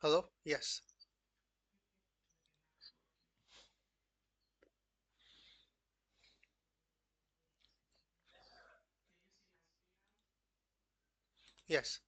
Hello? Yes. Yes.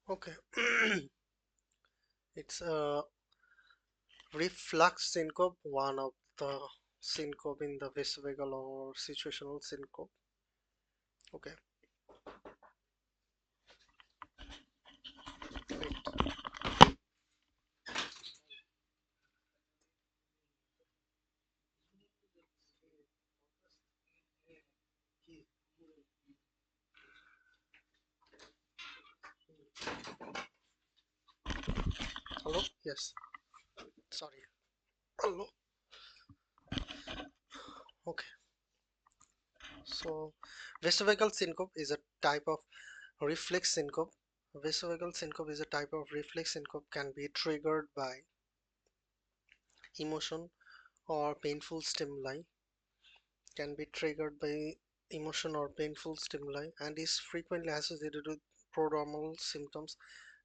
Okay. It's a reflux syncope, one of the syncope in the vasovagal or situational syncope. Okay. Great. Hello? Yes. Sorry. Hello. Okay. So, vasovagal syncope is a type of reflex syncope. Vasovagal syncope is a type of reflex syncope can be triggered by emotion or painful stimuli, can be triggered by emotion or painful stimuli, and is frequently associated with prodromal symptoms: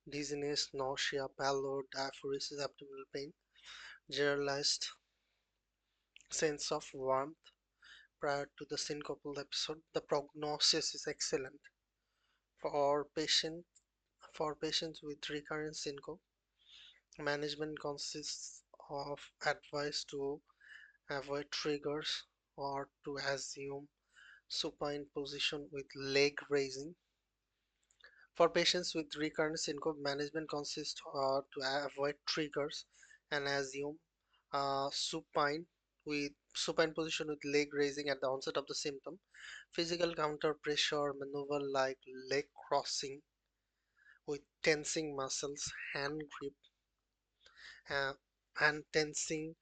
dizziness, nausea, pallor, diaphoresis, abdominal pain, generalized sense of warmth prior to the syncopal episode. The prognosis is excellent for patients with recurrent syncope. Management consists of advice to avoid triggers or to assume supine position with leg raising. For patients with recurrent syncope, management consists to avoid triggers and assume supine position with leg raising at the onset of the symptom. Physical counter pressure maneuver like leg crossing with tensing muscles, uh, and tensing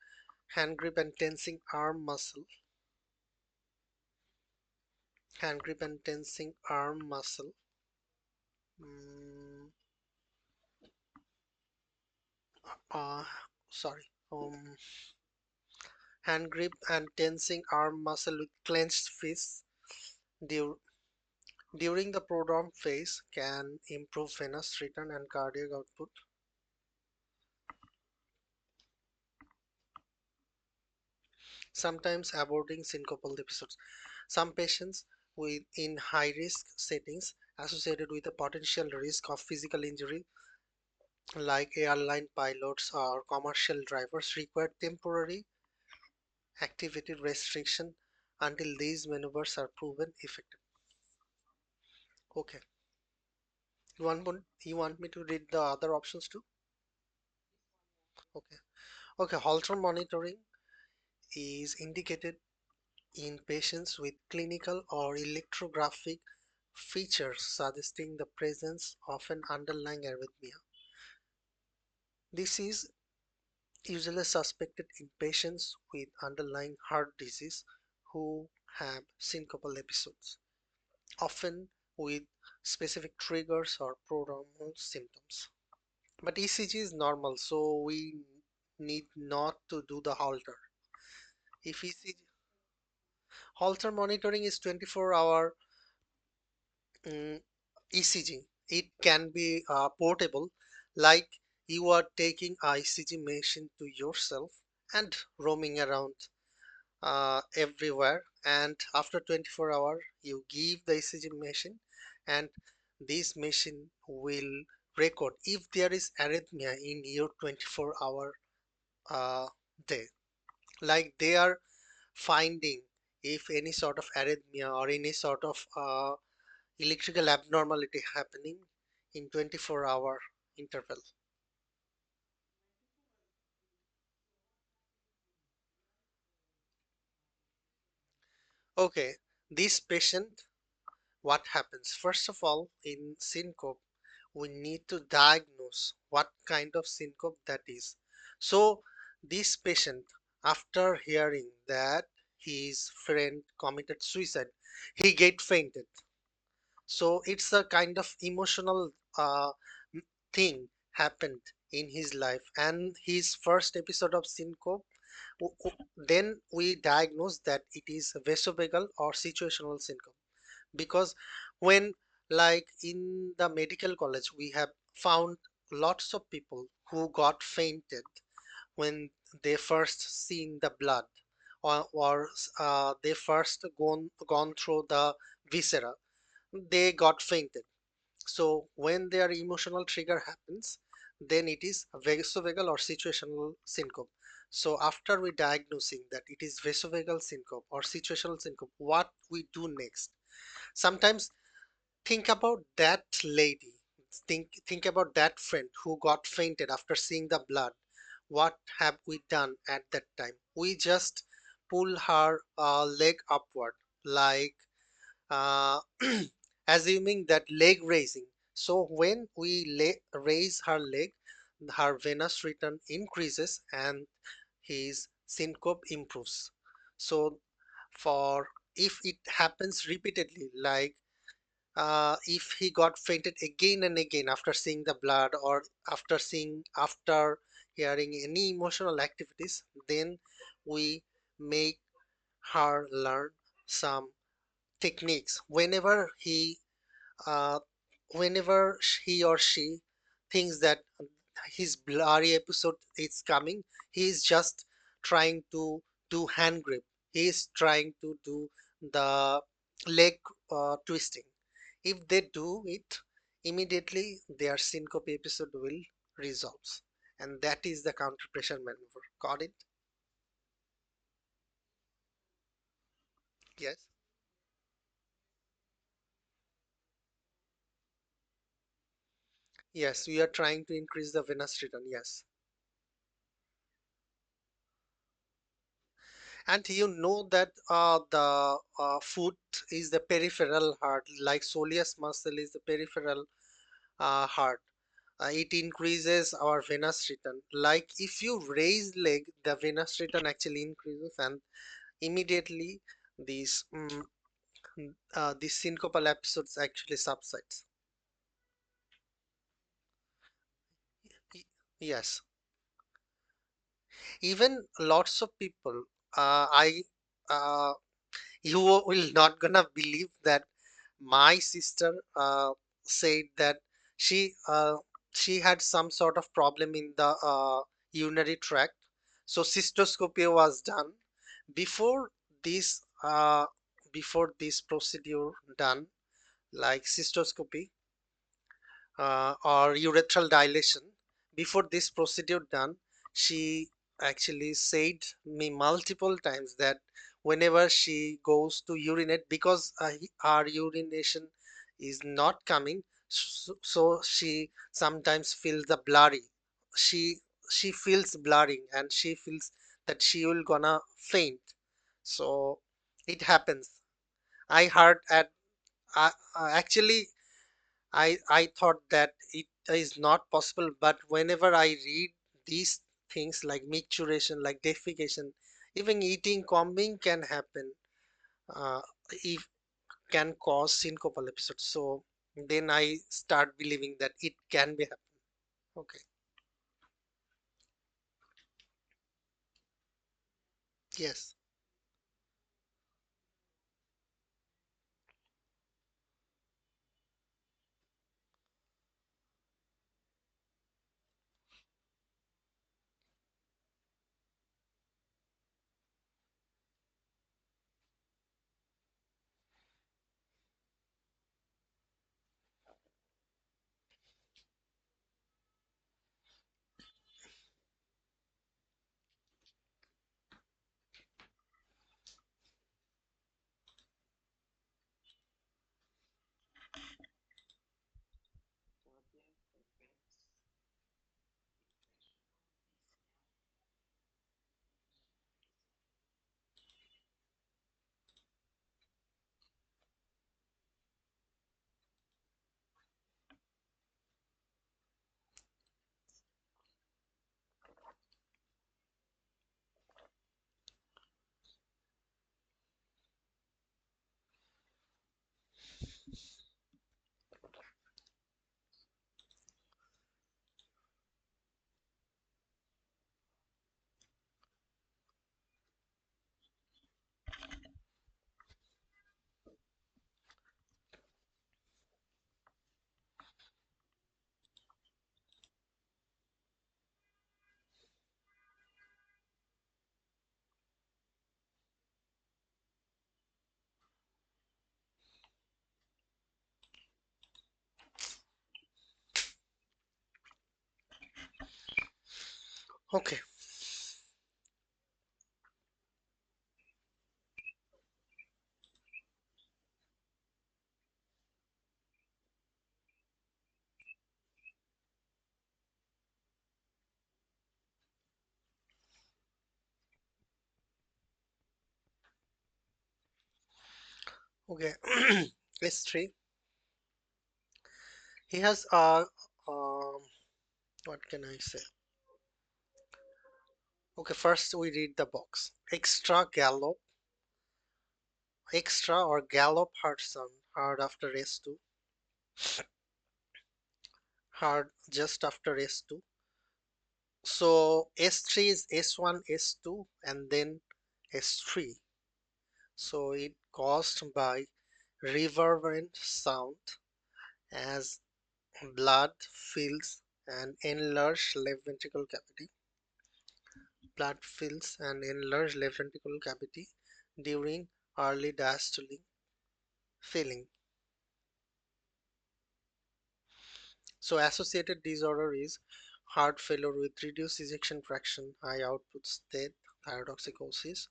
hand grip and tensing arm muscle, hand grip and tensing arm muscle. Mm, uh, Sorry. Hand grip and tensing arm muscle with clenched fists dur- during the prodrome phase can improve venous return and cardiac output. Sometimes aborting syncopal episodes. Some patients in high risk settings associated with a potential risk of physical injury, like airline pilots or commercial drivers, require temporary activity restriction until these maneuvers are proven effective. Okay. You want me to read the other options too? Okay. Okay. Holter monitoring is indicated in patients with clinical or electrographic features suggesting the presence of an underlying arrhythmia. This is usually suspected in patients with underlying heart disease who have syncopal episodes, often with specific triggers or prodromal symptoms. But ECG is normal, so we need not to do the Holter. If ECG Holter monitoring is 24-hour ECG, it can be portable, like you are taking a ECG machine to yourself and roaming around everywhere, and after 24 hours you give the ECG machine, and this machine will record if there is arrhythmia in your 24-hour day, like they are finding if any sort of arrhythmia or any sort of electrical abnormality happening in 24-hour interval. Okay, this patient, what happens? First of all, in syncope, we need to diagnose what kind of syncope that is. So this patient, after hearing that his friend committed suicide, he get fainted. So it's a kind of emotional thing happened in his life, and his first episode of syncope, then we diagnose that it is vasovagal or situational syncope. Because when, like in the medical college, we have found lots of people who got fainted when they first seen the blood, or they first gone through the viscera, they got fainted. So when their emotional trigger happens, then it is vasovagal or situational syncope. So after we diagnosing that it is vasovagal syncope or situational syncope, what we do next? Sometimes think about that lady. Think about that friend who got fainted after seeing the blood. What have we done at that time? We just pull her leg upward, like uh, assuming that leg raising. So when we raise her leg, her venous return increases and his syncope improves. So for if it happens repeatedly, like if he got fainted again and again after seeing the blood, or after hearing any emotional activities, then we make her learn some techniques. Uh, Whenever he or she thinks that his blurry episode is coming, he is just trying to do hand grip. He is trying to do the leg twisting. If they do it, immediately their syncope episode will resolve. And that is the counter pressure maneuver. Got it? Yes. Yes, we are trying to increase the venous return. Yes. And you know that the foot is the peripheral heart, like soleus muscle is the peripheral heart. It increases our venous return. Like if you raise leg, the venous return actually increases, and immediately these these syncopal episodes actually subsides. Yes, even lots of people. I you will not gonna believe that my sister said that she uh, she had some sort of problem in the urinary tract, so cystoscopy was done. Before this before this procedure done, like cystoscopy or urethral dilation, before this procedure done, she actually said me multiple times that whenever she goes to urinate, because her urination is not coming, so she sometimes feels the blurry. She she feels blurring, and she feels that she will gonna faint. So It happens. I heard at actually I thought that it is not possible, but whenever I read these things like micturition, like defecation, even eating combing can happen. Uh, if can cause syncopal episodes. So then I start believing that it can be happen. Okay. Yes. Okay. Okay. S3. He has what can I say? Okay, first we read the box. Extra or gallop heart sound, hard after S2, hard just after S2. So S3 is S1, S2, and then S3. So it caused by reverberant sound as blood fills an enlarged left ventricle cavity. Blood fills an enlarged left ventricle cavity during early diastolic filling. So associated disorder is heart failure with reduced ejection fraction, high output state, thyrotoxicosis,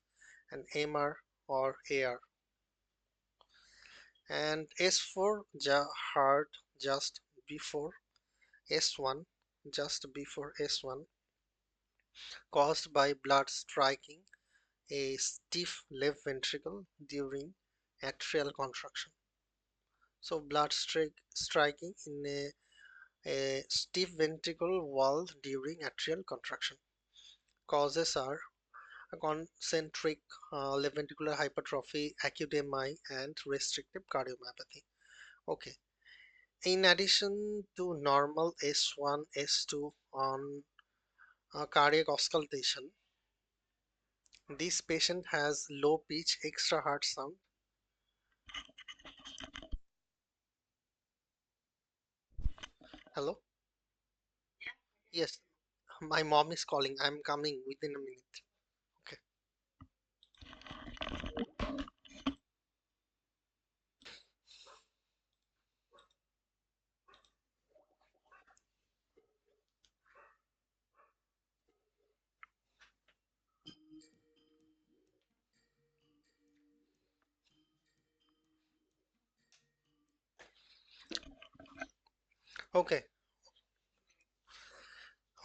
and MR or AR. And S4 heart just before S1, just before S1, caused by blood striking a stiff left ventricle during atrial contraction. So blood striking in a stiff ventricle wall during atrial contraction. Causes are concentric left ventricular hypertrophy, acute MI, and restrictive cardiomyopathy. Okay. In addition to normal S1, S2 on cardiac auscultation, this patient has low pitch extra heart sound. Hello? Yes, my mom is calling. I'm coming within a minute. Okay. Okay.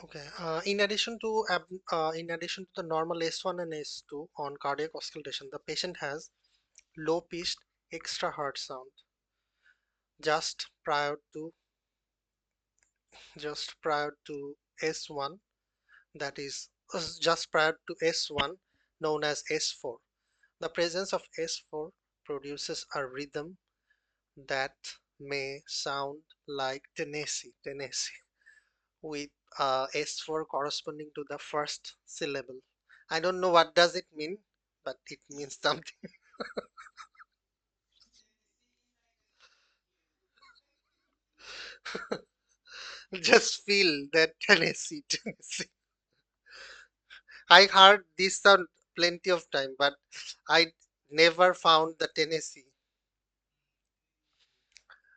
Okay. In addition to the normal S1 and S2 on cardiac auscultation, the patient has low pitched extra hard sound just prior to S1, that is just prior to S1, known as S4. The presence of S4 produces a rhythm that may sound like Tennessee, with S4 corresponding to the first syllable. I don't know what does it mean, but it means something. Just feel that Tennessee. I heard this sound plenty of time, but I never found the Tennessee.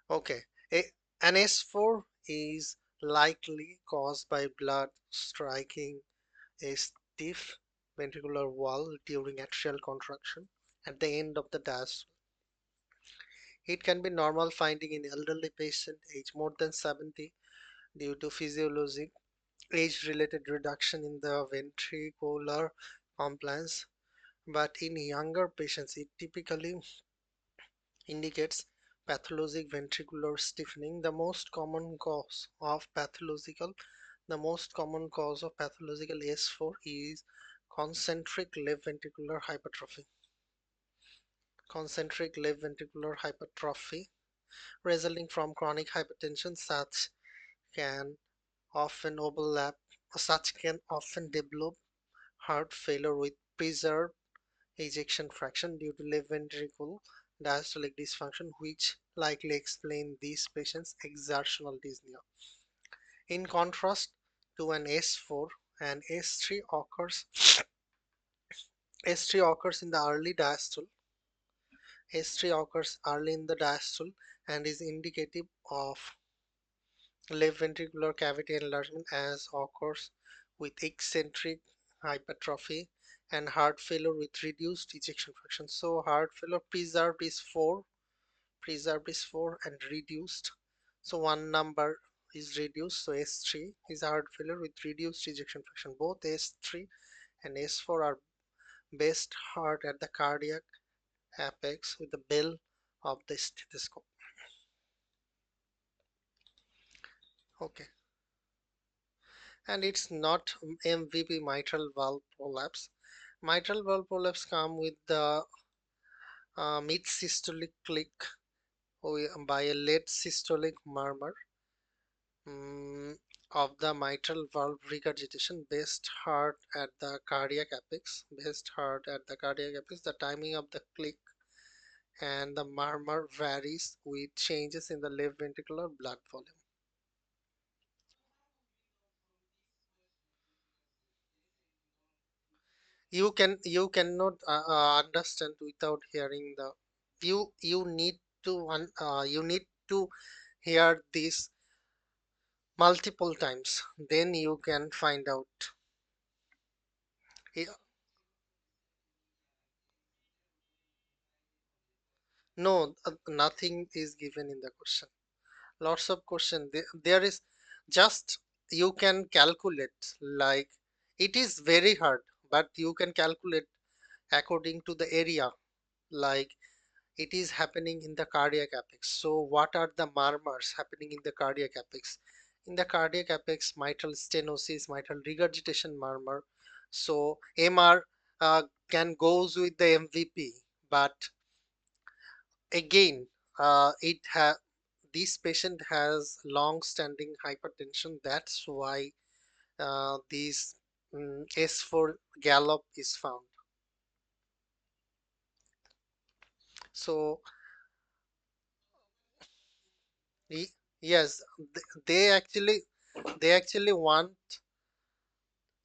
Okay, an S4 is likely caused by blood striking a stiff ventricular wall during atrial contraction at the end of the diastole. It can be normal finding in elderly patients aged more than 70 due to physiologic age-related reduction in the ventricular compliance, but in younger patients it typically indicates pathologic ventricular stiffening. The most common cause of pathological S4 is concentric left ventricular hypertrophy. Concentric left ventricular hypertrophy resulting from chronic hypertension can often overlap such can often develop heart failure with preserved ejection fraction due to left ventricle diastolic dysfunction, which likely explain these patients' exertional dyspnea. In contrast to an S4, an S3 occurs in the early diastole. S3 occurs early in the diastole and is indicative of left ventricular cavity enlargement, as occurs with eccentric hypertrophy and heart failure with reduced ejection fraction. So heart failure preserved is 4 and reduced. So one number is reduced. So S3 is heart failure with reduced ejection fraction. Both S3 and S4 are best heard at the cardiac apex with the bell of the stethoscope. Okay, and it's not MVP mitral valve prolapse. Mitral valve prolapse come with the mid systolic click by a late systolic murmur of the mitral valve regurgitation, best heard at the cardiac apex. The timing of the click and the murmur varies with changes in the left ventricular blood volume. You cannot understand without hearing the you need to you need to hear this multiple times, then you can find out. Yeah, no, nothing is given in the question. Lots of question. There is just you can calculate, like it is very hard, but you can calculate according to the area, like it is happening in the cardiac apex. So what are the murmurs happening in the cardiac apex? In the cardiac apex, mitral stenosis, mitral regurgitation murmur. So MR can goes with the MVP, but again, it this patient has long-standing hypertension. That's why this S4 gallop is found. So yes, they actually want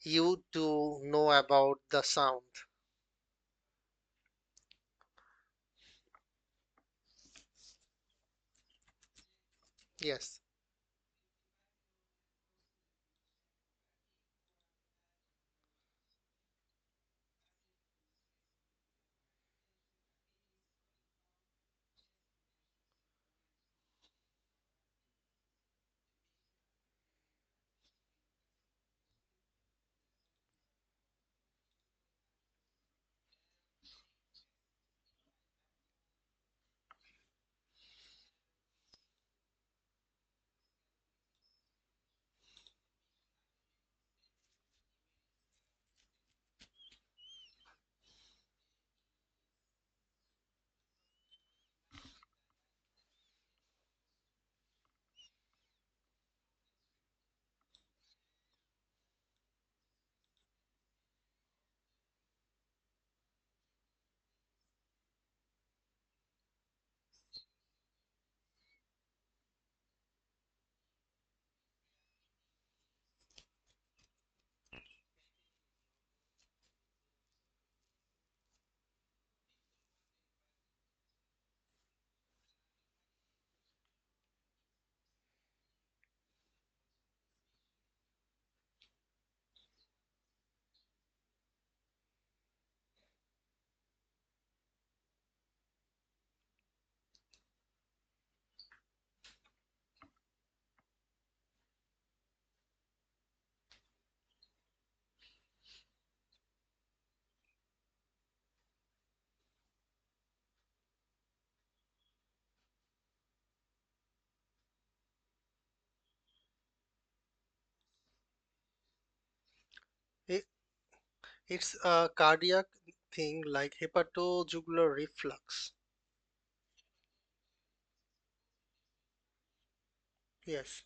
you to know about the sound. Yes. It's a cardiac thing like hepatojugular reflux. Yes.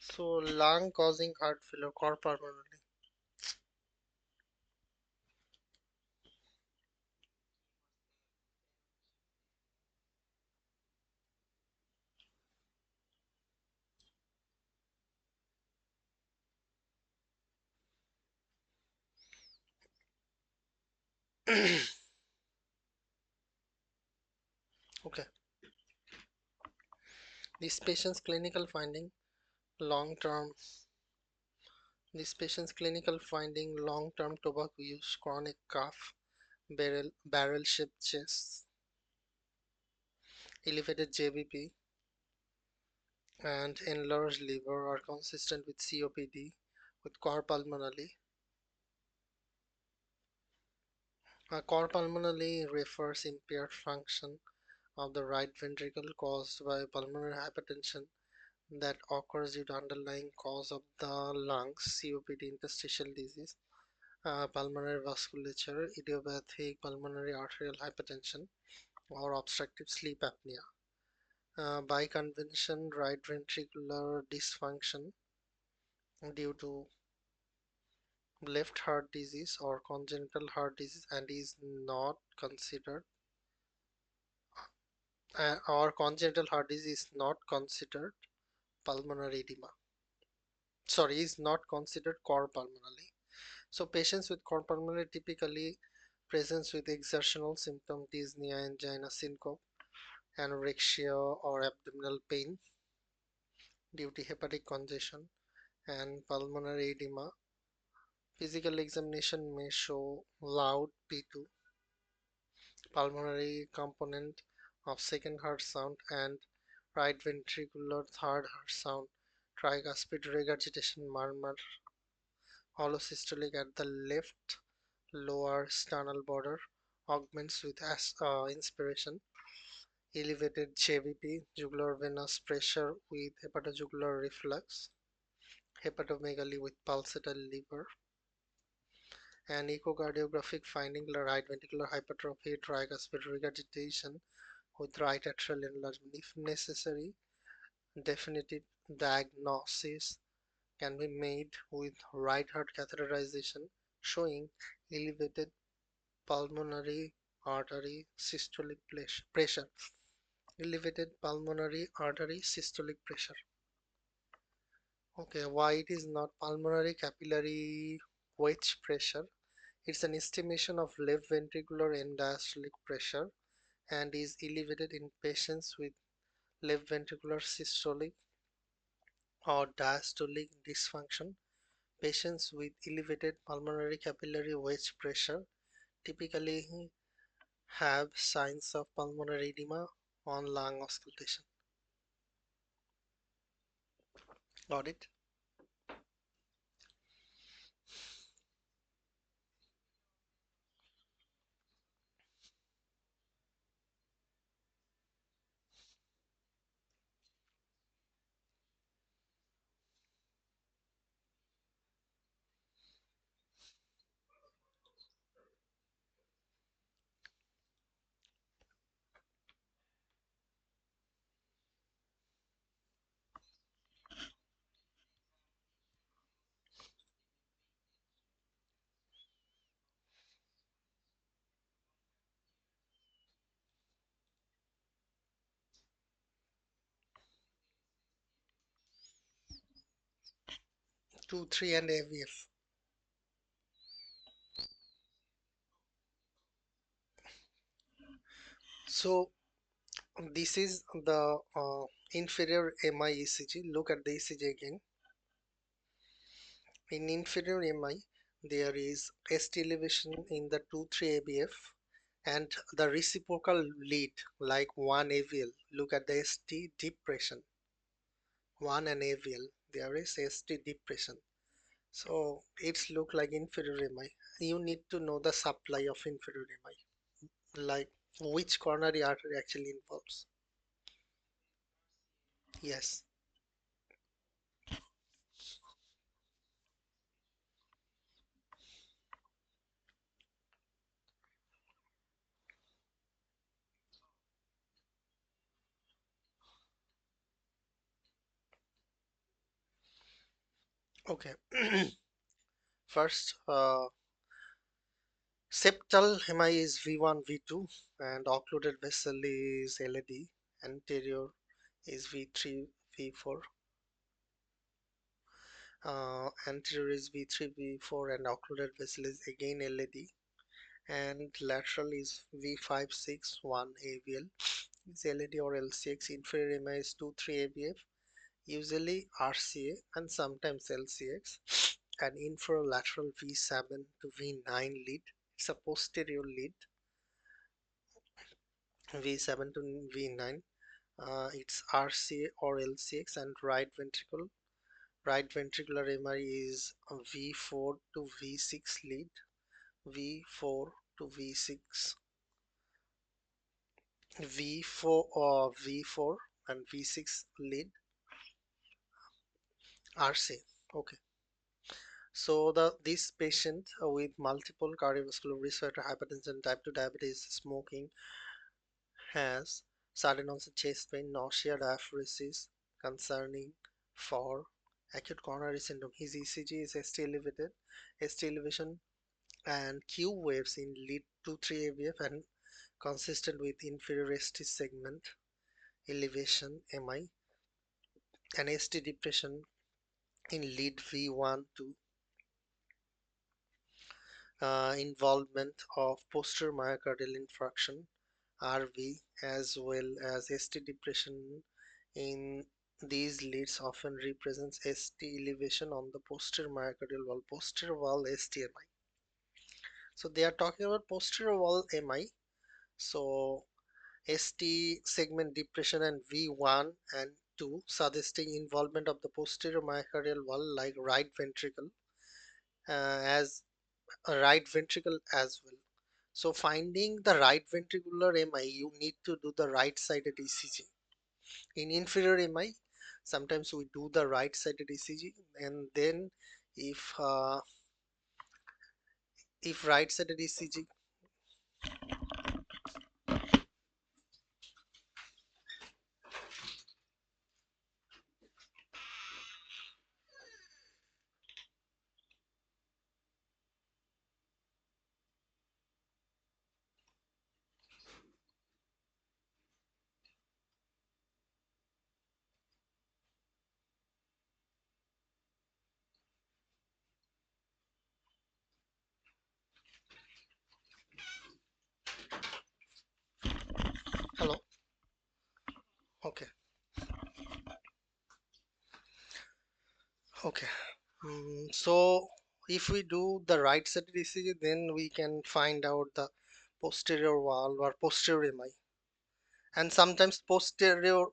So lung causing heart failure, core pulmonary. Okay. This patient's clinical finding, long term. This patient's clinical finding, long term tobacco use, chronic cough, barrel shaped chest, elevated JBP, and enlarged liver are consistent with COPD with core pulmonary. Core pulmonary refers impaired function of the right ventricle caused by pulmonary hypertension that occurs due to underlying cause of the lungs, COPD, interstitial disease, pulmonary vasculature, idiopathic pulmonary arterial hypertension, or obstructive sleep apnea. By convention, right ventricular dysfunction due to left heart disease or congenital heart disease and is not considered or congenital heart disease is not considered pulmonary edema. Sorry, is not considered core pulmonary. So patients with core pulmonary typically presents with exertional symptom, dyspnea, angina, syncope, anorexia or abdominal pain due to hepatic congestion and pulmonary edema. Physical examination may show loud P2, pulmonary component of second heart sound and right ventricular third heart sound, tricuspid regurgitation murmur, hollow systolic at the left lower sternal border, augments with inspiration, elevated JVP, jugular venous pressure with hepatojugular reflux, hepatomegaly with pulsatile liver, and echocardiographic finding right ventricular hypertrophy, tricuspid regurgitation with right atrial enlargement. If necessary, definitive diagnosis can be made with right heart catheterization showing elevated pulmonary artery systolic pressure. Elevated pulmonary artery systolic pressure. Okay, why it is not pulmonary capillary wedge pressure? It's an estimation of left ventricular end diastolic pressure and is elevated in patients with left ventricular systolic or diastolic dysfunction. Patients with elevated pulmonary capillary wedge pressure typically have signs of pulmonary edema on lung auscultation. Got it? 2, 3 and AVF. So this is the inferior MI ECG. Look at the ECG again. In inferior MI, there is ST elevation in the 2-3 ABF and the reciprocal lead like 1 AVL. Look at the ST depression. 1 and AVL. There is ST depression. So it's look like inferior MI. You need to know the supply of inferior MI, like which coronary artery actually involves. Yes. Okay. First, septal hemi is V1, V2, and occluded vessel is LED. Anterior is V3, V4. Anterior is V3, V4, and occluded vessel is again LED. And lateral is V5, 6, 1 AVL. Is LED or LCX. Inferior hemi is 2, 3 AVF. Usually RCA and sometimes LCX. And infralateral V7 to V9 lead. It's a posterior lead. V7 to V9. It's RCA or LCX, and right ventricular MRI is V4 to V6 lead, V4 to V6, V4 or V4 and V6 lead, RCA. Okay. So this patient with multiple cardiovascular risk factor, hypertension, type 2 diabetes, smoking, has sudden onset chest pain, nausea, diaphoresis, concerning for acute coronary syndrome. His ECG is ST elevated, ST elevation and Q waves in lead 2-3 AVF and consistent with inferior ST segment elevation MI and ST depression in lead V1 to involvement of posterior myocardial infarction RV as well as ST depression in these leads often represents ST elevation on the posterior myocardial wall, posterior wall STMI. So they are talking about posterior wall MI. So ST segment depression and V1 and 2 suggesting involvement of the posterior myocardial wall like right ventricle as a right ventricle as well. So finding the right ventricular MI, you need to do the right sided ECG. In inferior MI, sometimes we do the right sided ECG, and then if uh, if right sided ECG, hello, okay, okay. So if we do the right sided ECG, then we can find out the posterior wall or posterior MI, and sometimes posterior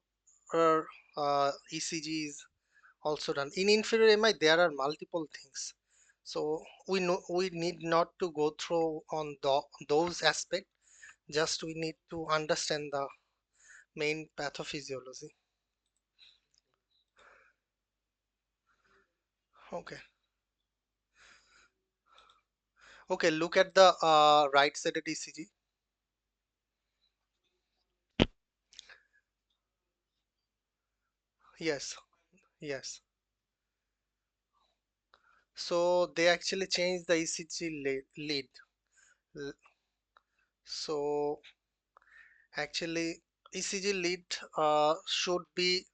ECG is also done. In inferior MI, there are multiple things. So we need not to go through on those aspects. Just we need to understand the main pathophysiology. Okay. Okay. Look at the right-sided ECG. Yes. Yes. So they actually changed the ECG lead. L- So actually ECG lead should be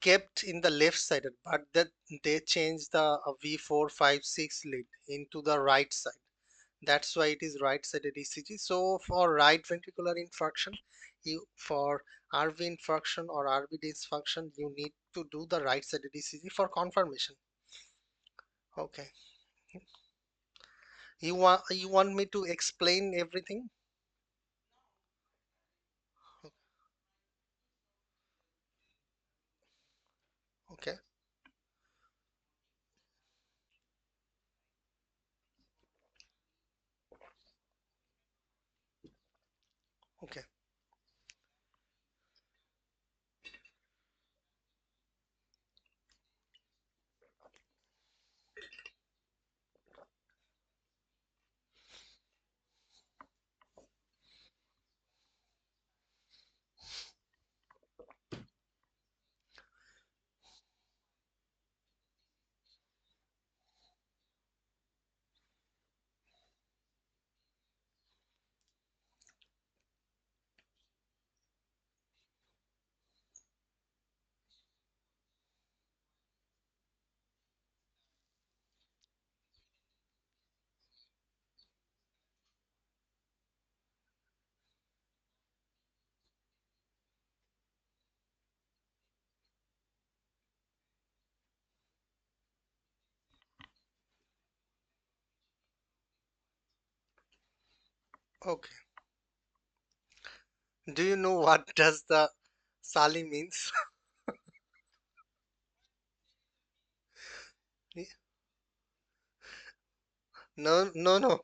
kept in the left sided, but that they changed the V4, 5, 6 lead into the right side. That's why it is right sided ECG. So for right ventricular infarction, you for RV infarction or RV dysfunction, you need to do the right sided ECG for confirmation. Okay. You want me to explain everything? Okay. Okay. Okay. Do you know what does the Sali means? No, no, no.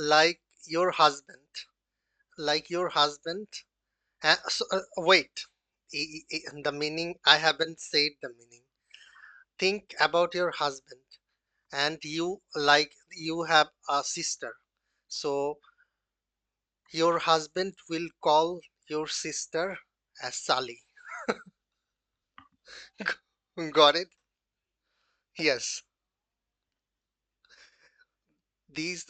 Like your husband. Like your husband. Wait. The meaning, I haven't said the meaning. Think about your husband, and you have a sister. So your husband will call your sister as Sally. Got it? Yes. These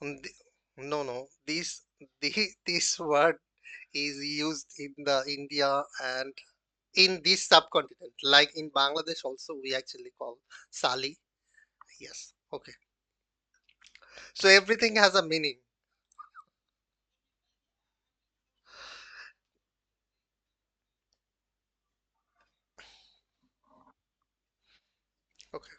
th- no, no. This word is used in the India and in this subcontinent. Like in Bangladesh also we actually call Sali. Yes. Okay. So everything has a meaning. Okay.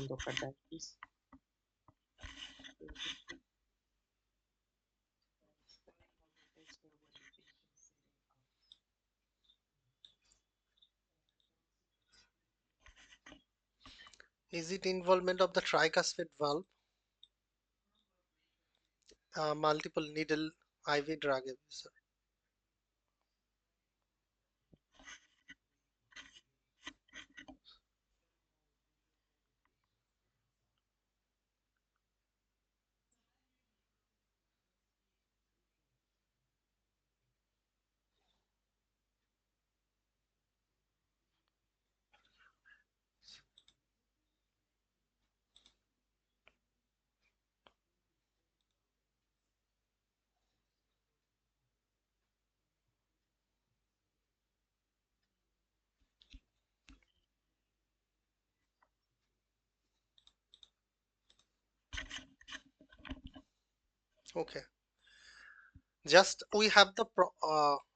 Look at that, please. Is it involvement of the tricuspid valve? Multiple needle IV drug abuse. Okay. Just we have the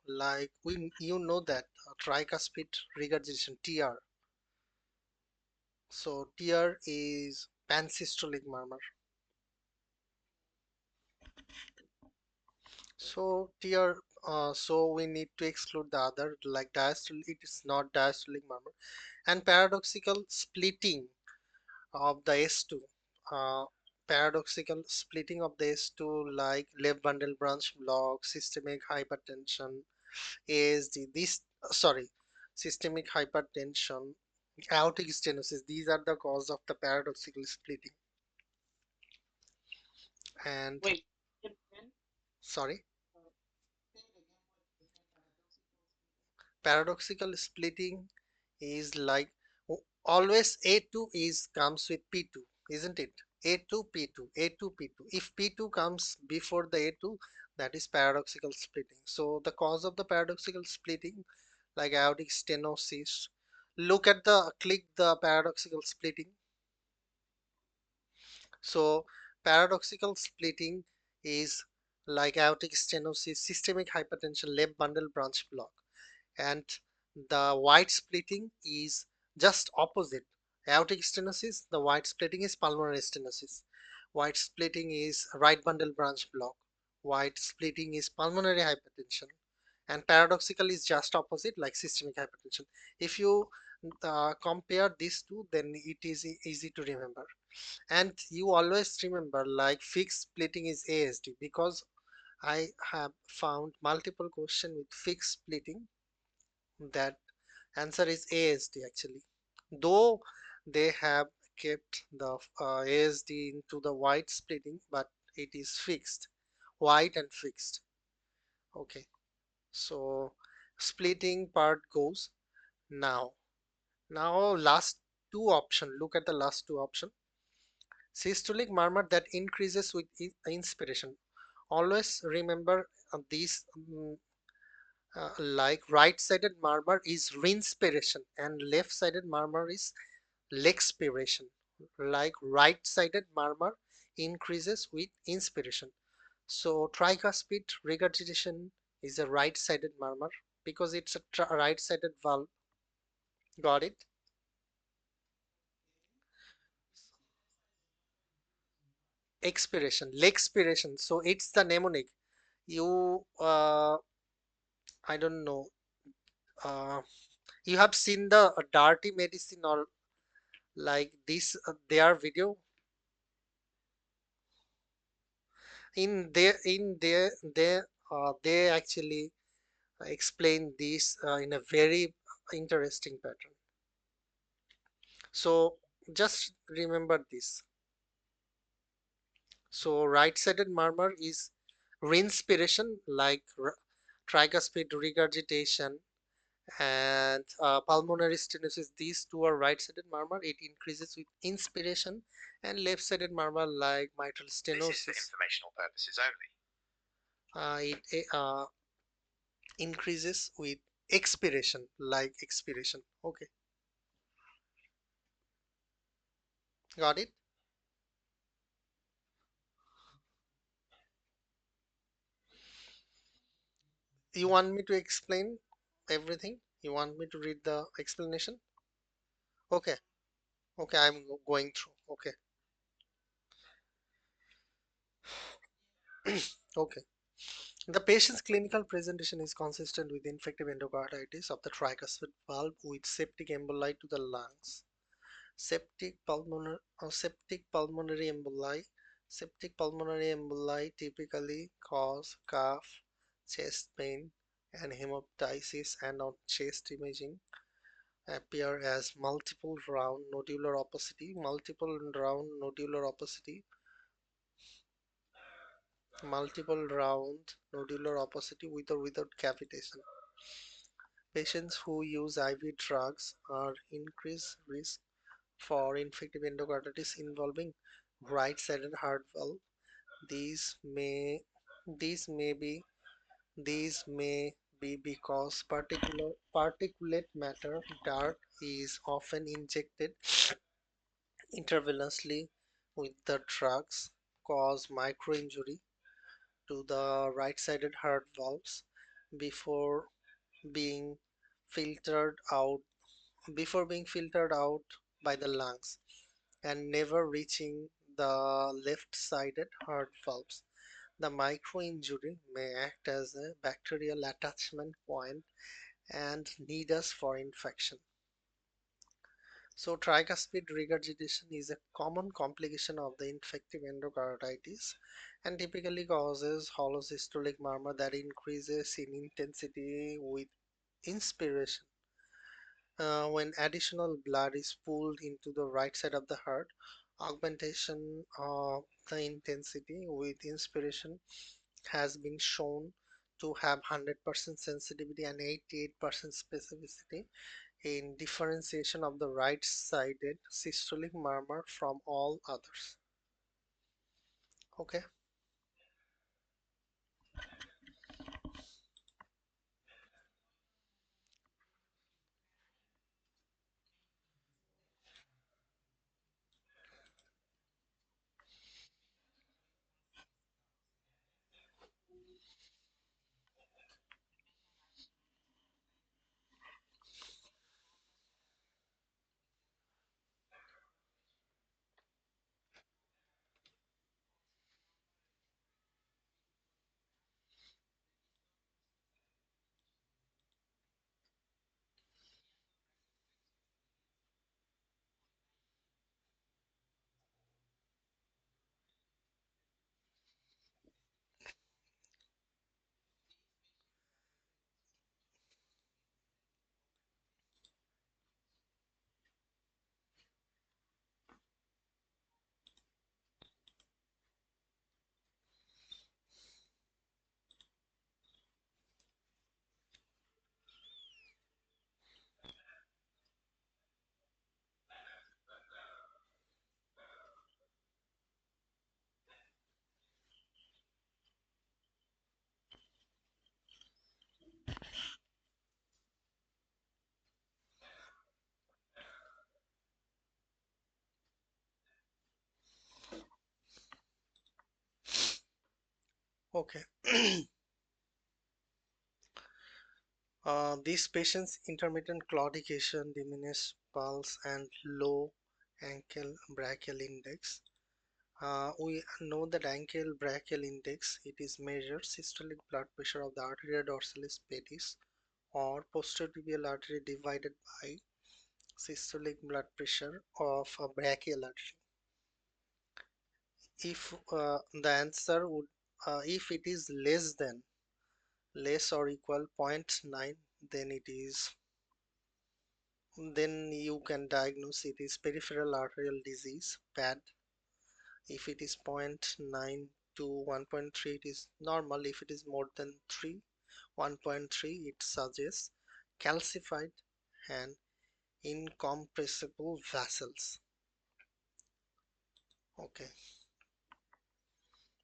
like we you know that tricuspid regurgitation TR. So TR is pansystolic murmur. So tier, so we need to exclude the other, like diastolic. It is not diastolic murmur. And paradoxical splitting of the S2. Uh, Paradoxical splitting of the S2, like left bundle branch block, systemic hypertension, ASD. This sorry, systemic hypertension, aortic stenosis. These are the cause of the paradoxical splitting. And Wait, can sorry, uh, say it again what different paradoxical paradoxical splitting is like always A2 is comes with P2, isn't it? A2 P2 A2 P2. If P2 comes before the A2, that is paradoxical splitting. So the cause of the paradoxical splitting, like aortic stenosis, look at the click the paradoxical splitting. So paradoxical splitting is like aortic stenosis, systemic hypertension, left bundle branch block, and the white splitting is just opposite. Aortic stenosis, the white splitting is pulmonary stenosis. White splitting is right bundle branch block. White splitting is pulmonary hypertension. And paradoxical is just opposite, like systemic hypertension. If you compare these two, then it is easy to remember. And you always remember, like fixed splitting is ASD, because I have found multiple question with fixed splitting that answer is ASD actually. Though they have kept the ASD into the white splitting, but it is fixed, white and fixed. Okay, so splitting part goes now. Now last two option. Look at the last two option. Systolic murmur that increases with inspiration. Always remember these. Like right-sided murmur is rinspiration and left-sided murmur is lexpiration. Like right-sided murmur increases with inspiration. So tricuspid regurgitation is a right-sided murmur because it's a right-sided valve. Got it? Expiration, lexpiration. So it's the mnemonic. You, I don't know. Uh, you have seen the dirty medicine or like this their video they actually explain this in a very interesting pattern. So just remember this. So right-sided murmur is rinspiration, like tricuspid regurgitation and pulmonary stenosis. These two are right-sided murmur. It increases with inspiration, and left-sided murmur like mitral stenosis. This is for informational purposes only. It increases with expiration, like expiration. Okay, got it. You want me to explain everything? You want me to read the explanation? Okay, okay, I'm going through. Okay, okay. The patient's clinical presentation is consistent with infective endocarditis of the tricuspid valve with septic emboli to the lungs. Septic pulmonary emboli. Septic pulmonary emboli typically cause cough, chest pain, and hemoptysis, and on chest imaging appear as multiple round nodular opacity with or without cavitation. Patients who use IV drugs are increased risk for infective endocarditis involving right-sided heart valve. These may these may be these may be because particulate matter dart is often injected intravenously with the drugs cause microinjury to the right-sided heart valves before being filtered out by the lungs and never reaching the left-sided heart valves. The micro injury may act as a bacterial attachment point and need us for infection. So tricuspid regurgitation is a common complication of the infective endocarditis and typically causes hollow systolic murmur that increases in intensity with inspiration. When additional blood is pulled into the right side of the heart, augmentation of the intensity with inspiration has been shown to have 100% sensitivity and 88% specificity in differentiation of the right-sided systolic murmur from all others. Okay, okay. These patients' intermittent claudication, diminished pulse, and low ankle brachial index. We know that ankle brachial index, it is measured systolic blood pressure of the arteria dorsalis pedis or posterior tibial artery divided by systolic blood pressure of a brachial artery. If the answer would, if it is less or equal zero point 0.9, then it is, then you can diagnose it is peripheral arterial disease, PAD. If it is zero point 0.9 to 1.3, it is normal. If it is more than 3, 1.3, it suggests calcified and incompressible vessels. Okay.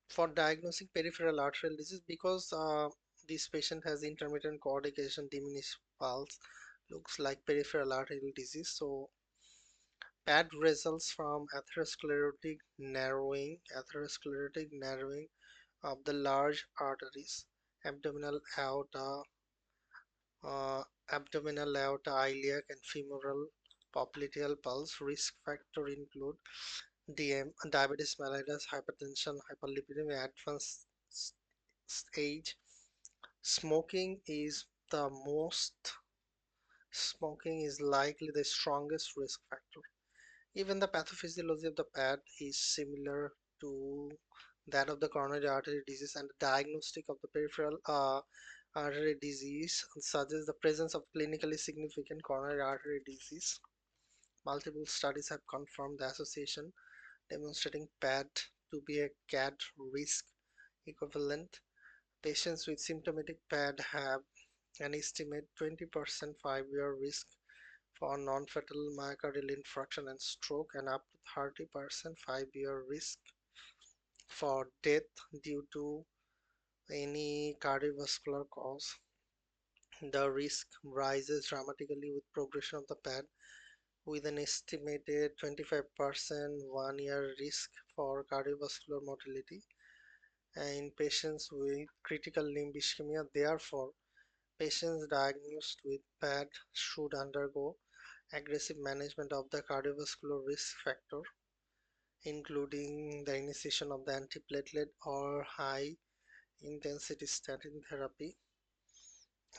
For diagnosing peripheral arterial disease, because this patient has intermittent coordination, diminished pulse, looks like peripheral arterial disease. So PAD results from atherosclerotic narrowing of the large arteries, abdominal aorta, uh, iliac, and femoral popliteal pulse. Risk factor include DM, diabetes mellitus, hypertension, hyperlipidemia, advanced age. Smoking is the most, smoking is likely the strongest risk factor. Even the pathophysiology of the PAD is similar to that of the coronary artery disease, and the diagnostic of the peripheral artery disease suggests the presence of clinically significant coronary artery disease. Multiple studies have confirmed the association, demonstrating PAD to be a CAD risk equivalent. Patients with symptomatic PAD have an estimated 20% 5-year risk for non-fatal myocardial infarction and stroke, and up to 30% 5-year risk for death due to any cardiovascular cause. The risk rises dramatically with progression of the PAD, with an estimated 25% 1-year risk for cardiovascular mortality in patients with critical limb ischemia. Therefore, patients diagnosed with PAD should undergo aggressive management of the cardiovascular risk factor. including the initiation of the antiplatelet or high intensity statin therapy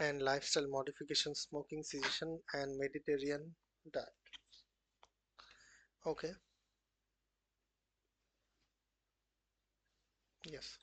and lifestyle modification, smoking cessation, and Mediterranean diet. Okay, yes.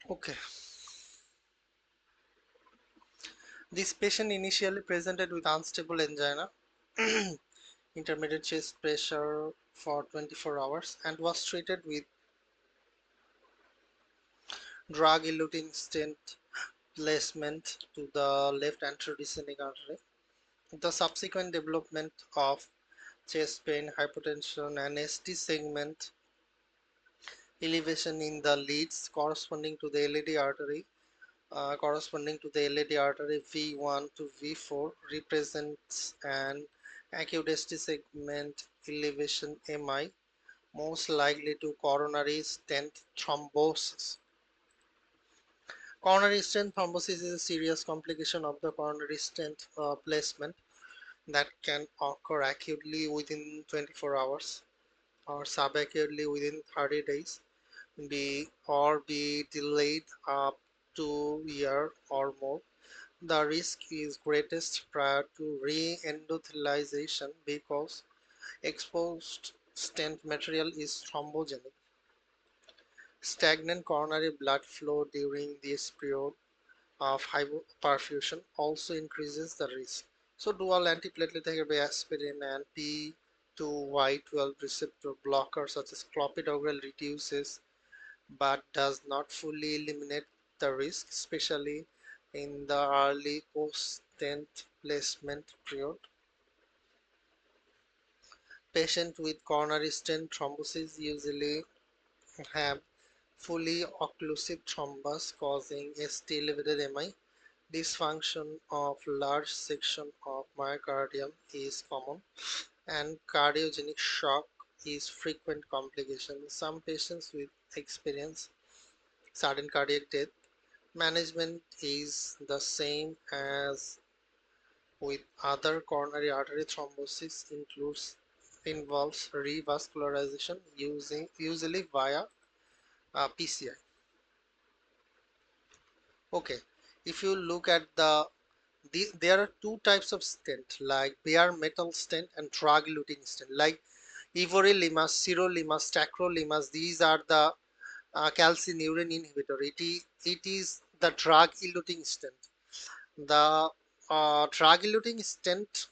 Okay, this patient initially presented with unstable angina, intermittent chest pressure for 24 hours, and was treated with drug-eluting stent placement to the left antrodescending artery. The subsequent development of chest pain, hypotension, and ST segment elevation in the leads corresponding to the LAD artery V1 to V4 represents an acute ST segment elevation MI, most likely to coronary stent thrombosis. Coronary stent thrombosis is a serious complication of the coronary stent placement that can occur acutely within 24 hours or subacutely within 30 days be delayed up to a year or more. The risk is greatest prior to re-endothelialization because exposed stent material is thrombogenic. Stagnant coronary blood flow during this period of hypoperfusion also increases the risk. So dual antiplatelet therapy aspirin and P2Y12 receptor blocker such as clopidogrel reduces but does not fully eliminate the risk, especially in the early post-stent placement period. Patients with coronary stent thrombosis usually have fully occlusive thrombus causing ST-elevated MI. Dysfunction of large section of myocardium is common, and cardiogenic shock is frequent complication. Some patients with experience sudden cardiac death. Management is the same as with other coronary artery thrombosis involves revascularization usually via PCI. Okay, if you look at there are two types of stent like bare metal stent and drug eluting stent like everolimus, sirolimus, tacrolimus. These are the calcineurin inhibitor. It is the drug eluting stent. The drug eluting stent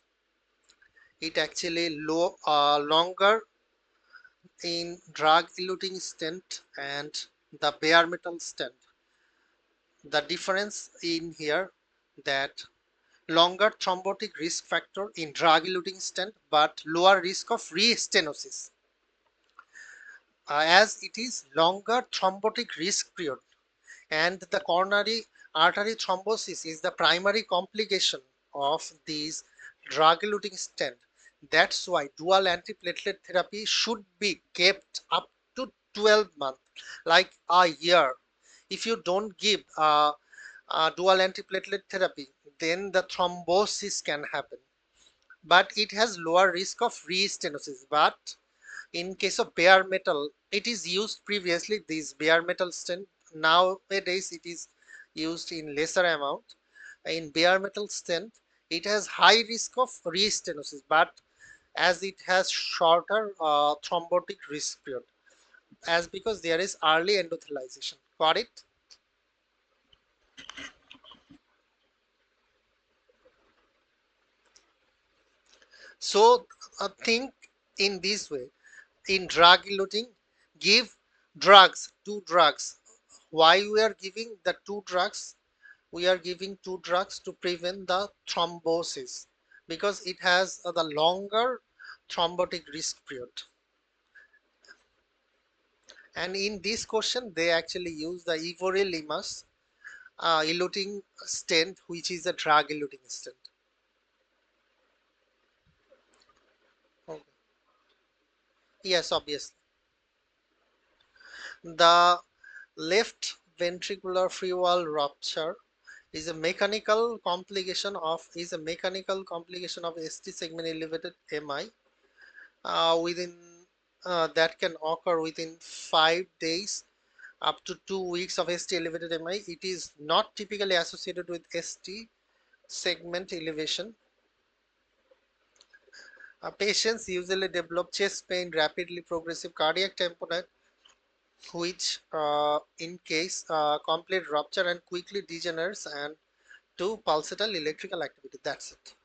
it actually longer in drug eluting stent and the bare metal stent. The difference in here that longer thrombotic risk factor in drug eluting stent but lower risk of re-stenosis, as it is longer thrombotic risk period. And the coronary artery thrombosis is the primary complication of these drug-eluting stent. That's why dual antiplatelet therapy should be kept up to 12 months, like a year. If you don't give dual antiplatelet therapy, then the thrombosis can happen. But it has lower risk of re-stenosis. But in case of bare metal, it is used previously, this bare metal stent. Nowadays it is used in lesser amount. In bare metal stent, it has high risk of re-stenosis, but as it has shorter thrombotic risk period, as because there is early endothelialization. Got it? So think in this way. In drug eluting, give two drugs. Why we are giving the two drugs? We are giving two drugs to prevent the thrombosis, because it has the longer thrombotic risk period. And in this question, they actually use the everolimus eluting stent, which is a drug eluting stent. Okay. Yes, obviously. The left ventricular free wall rupture is a mechanical complication of ST segment elevated MI within that can occur within 5 days up to 2 weeks of ST elevated MI. It is not typically associated with ST segment elevation. Patients usually develop chest pain, rapidly progressive cardiac tamponade, which in case complete rupture and quickly degenerates and to pulsatile electrical activity. That's it.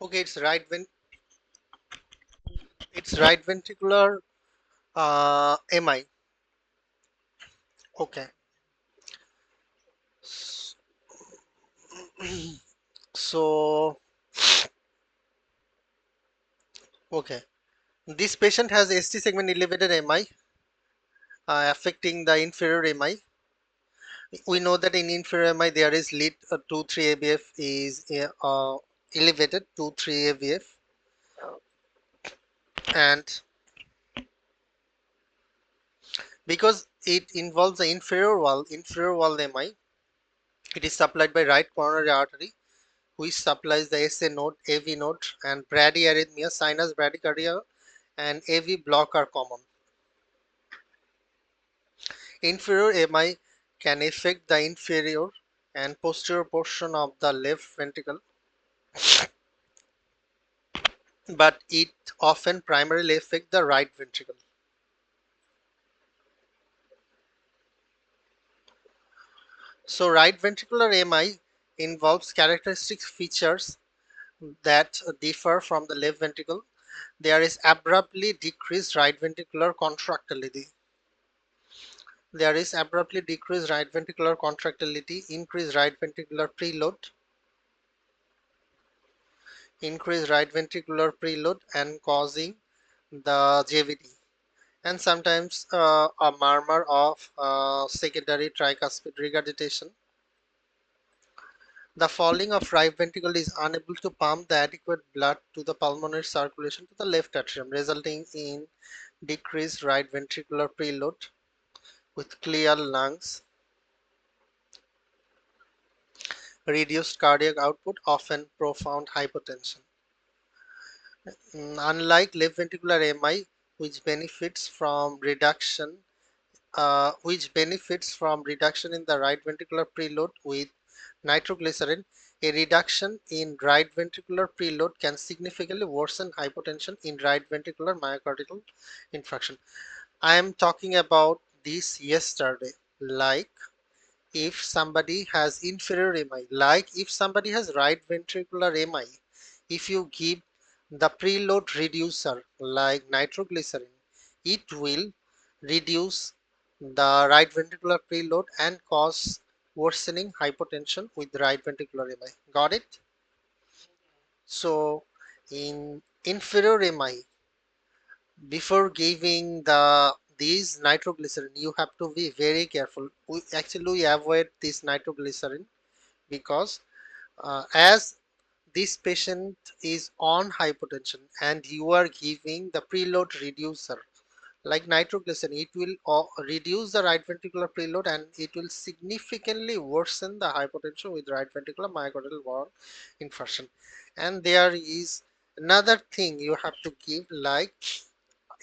Okay, it's right ventricular MI. Okay. So, okay. This patient has ST segment elevated MI affecting the inferior MI. We know that in inferior MI there is lead 2-3 ABF is elevated 2-3 ABF, and because it involves the inferior wall MI, it is supplied by right coronary artery, which supplies the SA node, AV node, and bradyarrhythmia, sinus bradycardia, and AV block are common. Inferior MI can affect the inferior and posterior portion of the left ventricle. but it often primarily affects the right ventricle. So right ventricular MI involves characteristic features that differ from the left ventricle. There is abruptly decreased right ventricular contractility. Increased right ventricular preload, and causing the JVD, and sometimes a murmur of secondary tricuspid regurgitation. The falling of right ventricle is unable to pump the adequate blood to the pulmonary circulation to the left atrium, resulting in decreased right ventricular preload with clear lungs, reduced cardiac output, often profound hypotension. Unlike left ventricular MI, which benefits from reduction in the right ventricular preload with nitroglycerin, a reduction in right ventricular preload can significantly worsen hypotension in right ventricular myocardial infarction. I am talking about this yesterday. Like if somebody has inferior MI, like if somebody has right ventricular MI, if you give the preload reducer like nitroglycerin, it will reduce the right ventricular preload and cause worsening hypotension with right ventricular MI. Got it? So in inferior MI, before giving these nitroglycerin, you have to be very careful. We avoid this nitroglycerin because as this patient is on hypotension and you are giving the preload reducer like nitroglycerin, it will reduce the right ventricular preload and it will significantly worsen the hypotension with right ventricular myocardial wall infarction. And there is another thing you have to give like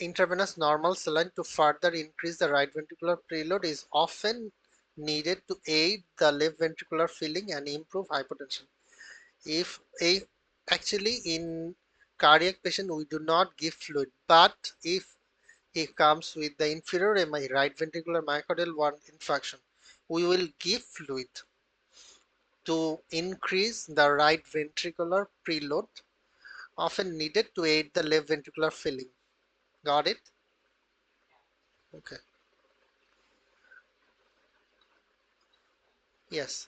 intravenous normal saline to further increase the right ventricular preload is often needed to aid the left ventricular filling and improve hypotension. If a actually in cardiac patient we do not give fluid, but if it comes with the inferior MI, right ventricular myocardial wall infarction, we will give fluid to increase the right ventricular preload, often needed to aid the left ventricular filling. Got it? Okay. Yes.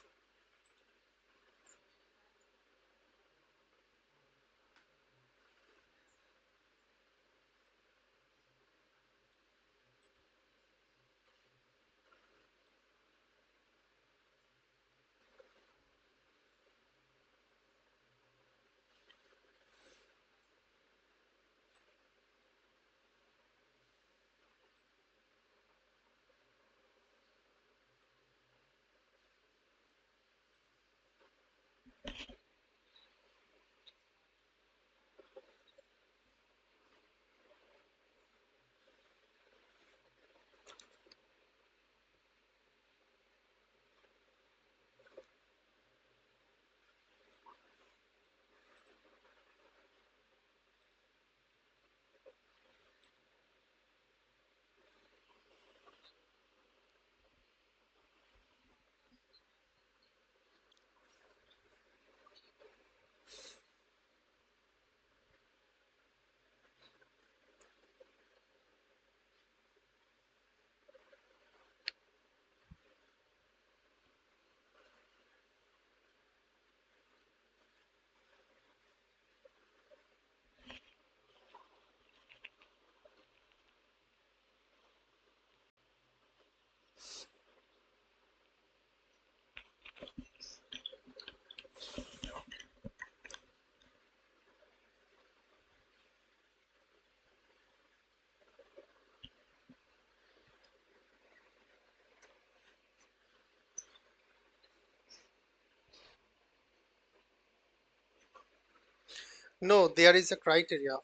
No, there is a criteria.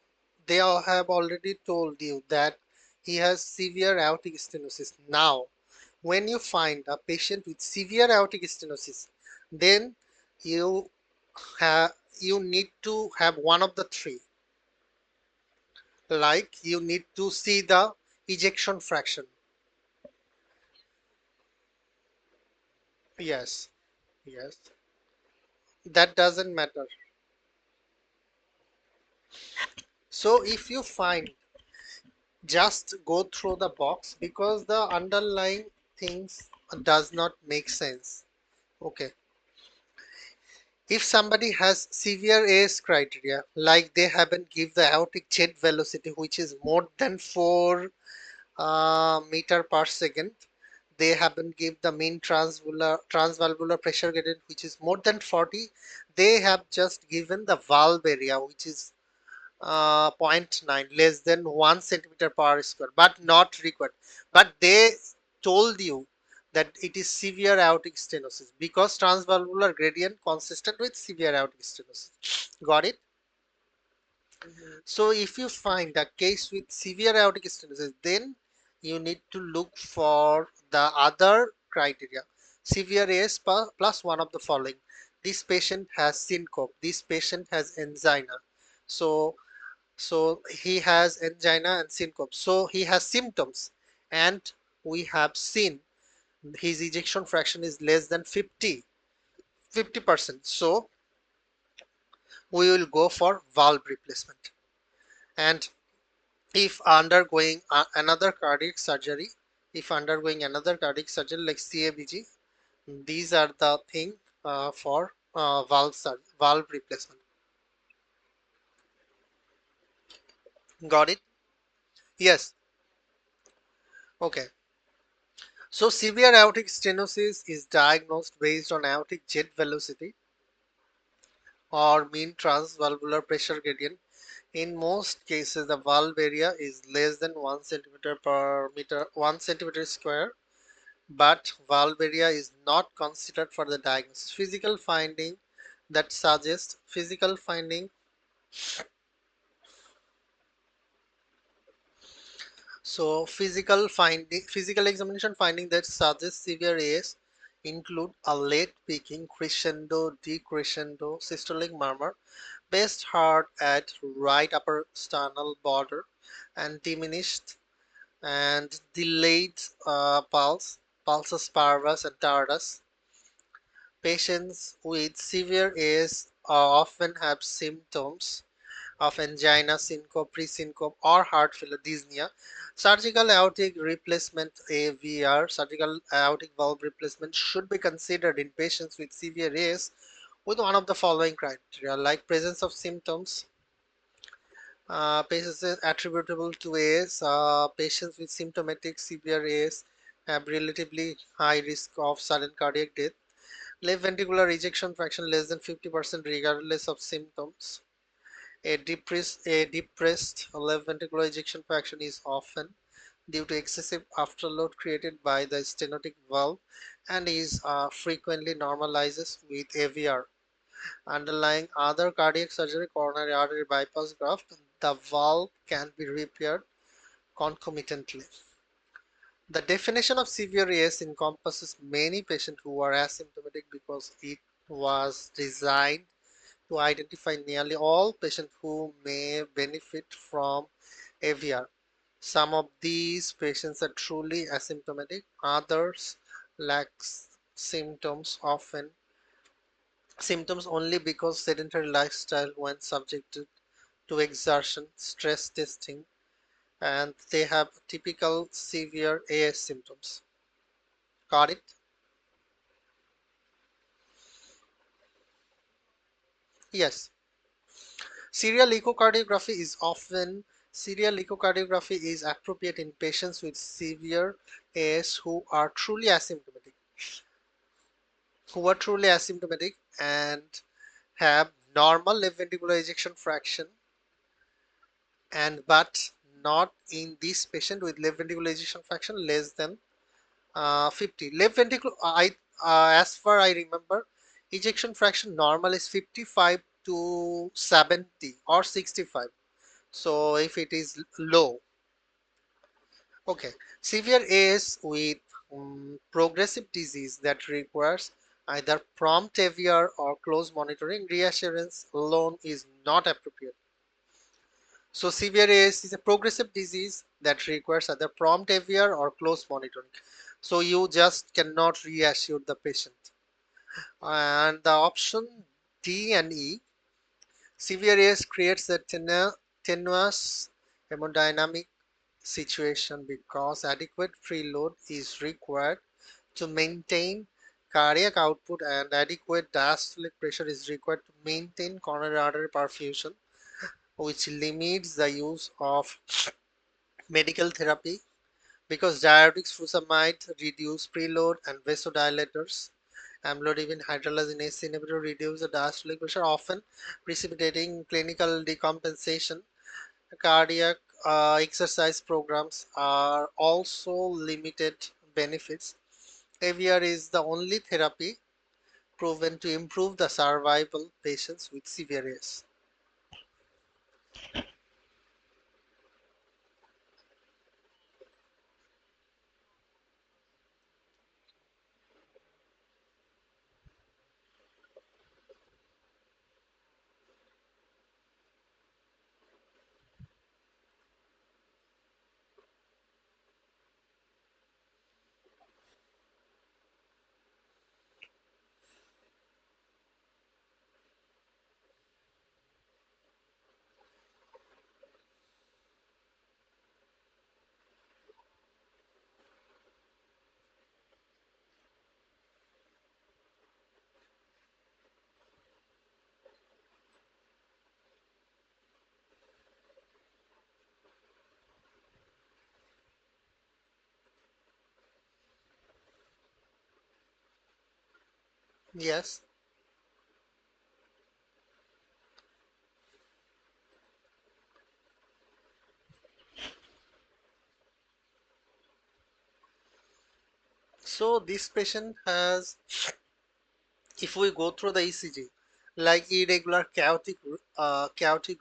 They all have already told you that he has severe aortic stenosis. Now, when you find a patient with severe aortic stenosis, then you have you need to have one of the three. Like you need to see the ejection fraction. Yes, yes. That doesn't matter. So if you find, just go through the box because the underlying things does not make sense. Okay. If somebody has severe AS criteria, like they haven't give the aortic jet velocity, which is more than 4 meter per second, they haven't give the mean transvalvular pressure gradient, which is more than 40. They have just given the valve area, which is zero point 0.9, less than 1 centimeter per square, but not required. But they told you that it is severe aortic stenosis because transvalvular gradient consistent with severe aortic stenosis. Got it? Mhm. So if you find a case with severe aortic stenosis, then you need to look for the other criteria. Severe AS plus one of the following. This patient has syncope. This patient has angina. So he has angina and syncope. So he has symptoms, and we have seen his ejection fraction is less than 50%. So we will go for valve replacement. And if undergoing another cardiac surgery, like CABG, these are the thing for valve replacement. Got it? Yes. Okay. So severe aortic stenosis is diagnosed based on aortic jet velocity or mean transvalvular pressure gradient. In most cases, the valve area is less than 1 centimeter per meter, 1 centimeter square, but valve area is not considered for the diagnosis. Physical finding. So physical examination finding that suggest severe AS include a late peaking, crescendo, decrescendo, systolic murmur, best heart at right upper sternal border, and diminished and delayed pulse, pulsus parvus and tardus. Patients with severe AS often have symptoms of angina, syncope, pre-syncope, or heart failure, dyspnea. Surgical aortic replacement (AVR), surgical aortic valve replacement, should be considered in patients with severe AS with one of the following criteria, like presence of symptoms. Patients attributable to AS. Patients with symptomatic severe AS have relatively high risk of sudden cardiac death. Left ventricular ejection fraction less than 50% regardless of symptoms. A depressed left ventricular ejection fraction is often due to excessive afterload created by the stenotic valve and is frequently normalizes with AVR. Underlying other cardiac surgery, coronary artery bypass graft, the valve can be repaired concomitantly. The definition of severe AS encompasses many patients who are asymptomatic because it was designed to identify nearly all patients who may benefit from AVR. Some of these patients are truly asymptomatic, others lack symptoms only because sedentary lifestyle when subjected to exertion, stress testing, and they have typical severe AS symptoms. Got it? Yes. Serial echocardiography is often Serial echocardiography is appropriate in patients with severe AS who are truly asymptomatic and have normal left ventricular ejection fraction, and but not in this patient with left ventricular ejection fraction less than 50. Left ventricle, as far I remember, ejection fraction normal is 55 to 70 or 65. So if it is low, okay. Severe AS with progressive disease that requires either prompt AVR or close monitoring, reassurance alone is not appropriate. So severe AS is a progressive disease that requires either prompt AVR or close monitoring. So you just cannot reassure the patient. And the option D and E, severe AS creates a tenuous hemodynamic situation because adequate preload is required to maintain cardiac output and adequate diastolic pressure is required to maintain coronary artery perfusion, which limits the use of medical therapy because diuretics, furosemide reduce preload and vasodilators. Amlodipine hydrolysis inhibitor reduce the diastolic pressure, often precipitating clinical decompensation. Cardiac exercise programs are also limited benefits. AVR is the only therapy proven to improve the survival patients with severe AS. Yes. So this patient has, if we go through the ECG, like irregular chaotic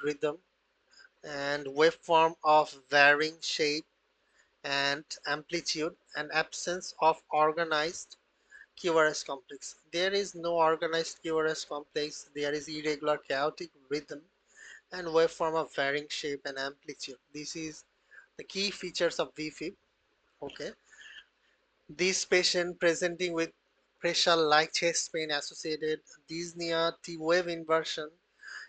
rhythm and waveform of varying shape and amplitude and absence of organized QRS complex. There is no organized QRS complex. There is irregular chaotic rhythm and waveform of varying shape and amplitude. This is the key features of VFib. Okay. This patient presenting with pressure like chest pain associated dyspnea, T-wave inversion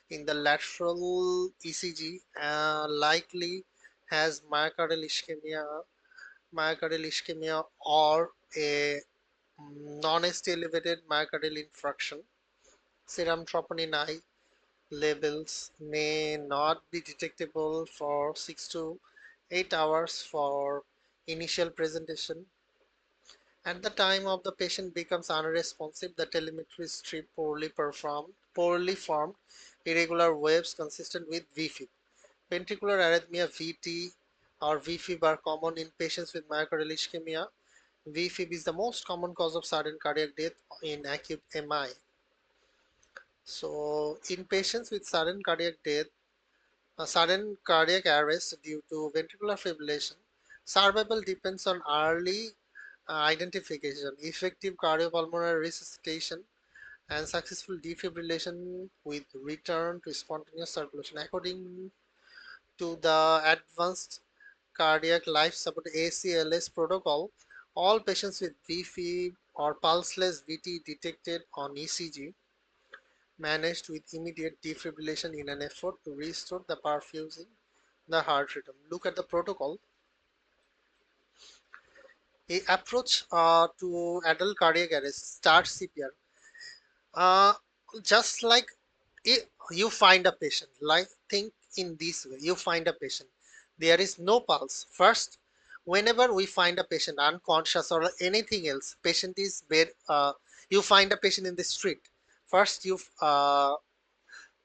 in the lateral ECG, likely has myocardial ischemia or a non-ST elevated myocardial infarction. Serum troponin I levels may not be detectable for 6 to 8 hours for initial presentation. At the time of the patient becomes unresponsive, the telemetry strip poorly formed, irregular waves consistent with VFib. Ventricular arrhythmia VT or VFib are common in patients with myocardial ischemia. VFib is the most common cause of sudden cardiac death in acute MI. So, in patients with sudden cardiac arrest due to ventricular fibrillation, survival depends on early identification, effective cardiopulmonary resuscitation, and successful defibrillation with return to spontaneous circulation. According to the Advanced Cardiac Life Support ACLS protocol, all patients with VFib or pulseless VT detected on ECG managed with immediate defibrillation in an effort to restore the perfusing the heart rhythm. Look at the protocol. A approach to adult cardiac arrest start CPR. Uh, just like you find a patient, like think in this way, you find a patient, there is no pulse. First, whenever we find a patient unconscious or anything else, patient is bed, you find a patient in the street. First, you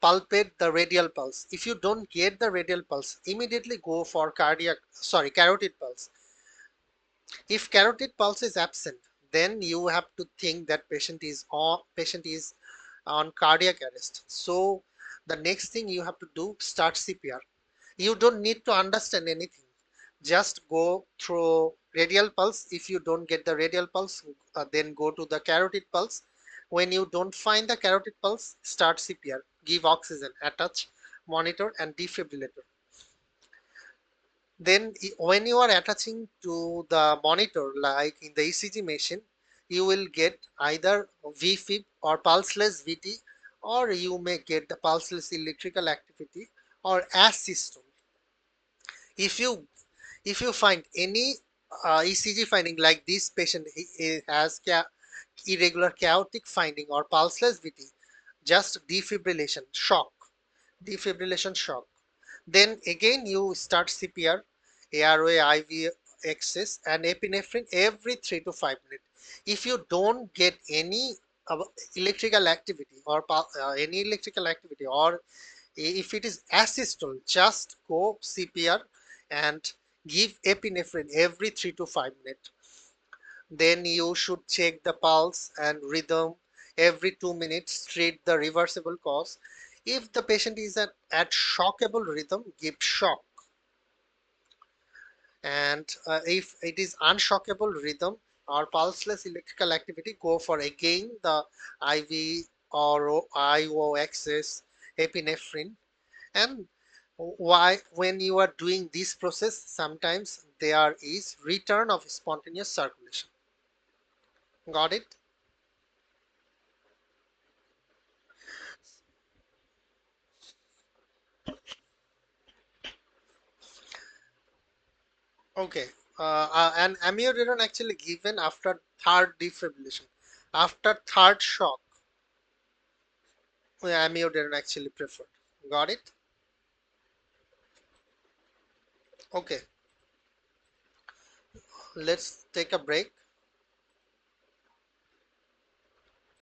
palpate the radial pulse. If you don't get the radial pulse, immediately go for carotid pulse. If carotid pulse is absent, then you have to think that patient is on cardiac arrest. So the next thing you have to do, start CPR. You don't need to understand anything. Just go through radial pulse. If you don't get the radial pulse, then go to the carotid pulse. When you don't find the carotid pulse, start CPR. Give oxygen, attach monitor and defibrillator. Then when you are attaching to the monitor like in the ECG machine, you will get either VFib or pulseless VT, or you may get the pulseless electrical activity or assistant. If you if you find any ECG finding like this patient he has irregular chaotic finding or pulseless VT, just defibrillation shock. Then again you start CPR, airway IV access and epinephrine every 3 to 5 minutes. If you don't get any uh, electrical activity or any electrical activity, or if it is asystole, just go CPR and give epinephrine every 3 to 5 minutes. Then you should check the pulse and rhythm every 2 minutes, treat the reversible cause. If the patient is at shockable rhythm, give shock. And if it is unshockable rhythm or pulseless electrical activity, go for again the IV or IO access epinephrine. And why, when you are doing this process, sometimes there is return of spontaneous circulation. Got it? Okay. And amiodarone actually given after third defibrillation, after third shock, amiodarone actually preferred. Got it? Okay. Let's take a break.